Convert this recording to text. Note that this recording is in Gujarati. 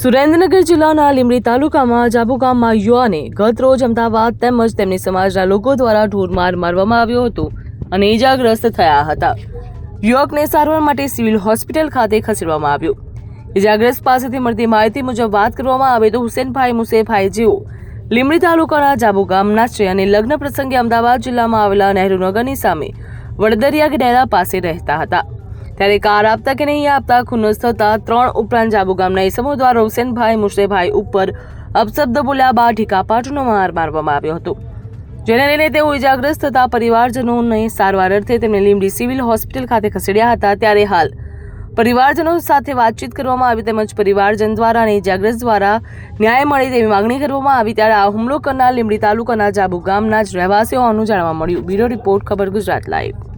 સુરેન્દ્રનગર જિલ્લાના લીંબડી તાલુકામાં જાબુ ગામમાં યુવાને ગત રોજ અમદાવાદ તેમજ તેમની સમાજના લોકો દ્વારા ઢોરમાર મારવામાં આવ્યો હતો અને ઈજાગ્રસ્ત થયા હતા. યુવકને સારવાર માટે સિવિલ હોસ્પિટલ ખાતે ખસેડવામાં આવ્યો. ઈજાગ્રસ્ત પાસેથી મળતી માહિતી મુજબ વાત કરવામાં આવે તો હુસેનભાઈ મુસેભાઈ જેઓ લીંબડી તાલુકાના જાબુ ગામના છે અને લગ્ન પ્રસંગે અમદાવાદ જિલ્લામાં આવેલા નહેરુનગરની સામે વડદરિયા ડેરા પાસે રહેતા હતા. ત્યારે કાર આપતા કે નહીં આપતા ખુન્નસ થતા 3 ઉપરાંત જાબુ ગામના ઇસમો દ્વારા હુસેનભાઈ મુસેભાઈ ઉપર અપશબ્દ બોલ્યા બાદ ઢીકાપાટુનો માર મારવામાં આવ્યો હતો. જેને લઈને તેઓ ઇજાગ્રસ્ત થતા પરિવારજનોને સારવાર અર્થે તેમને લીંબડી સિવિલ હોસ્પિટલ ખાતે ખસેડ્યા હતા. ત્યારે હાલ પરિવારજનો સાથે વાતચીત કરવામાં આવી તેમજ પરિવારજન દ્વારા અને ઇજાગ્રસ્ત દ્વારા ન્યાય મળે તેવી માંગણી કરવામાં આવી. ત્યારે આ હુમલો કરનાર લીંબડી તાલુકાના જાબુ ગામના જ રહેવાસીઓ હોવાનું જાણવા મળ્યું. બ્યુરો રિપોર્ટ, ખબર ગુજરાત લાઈવ.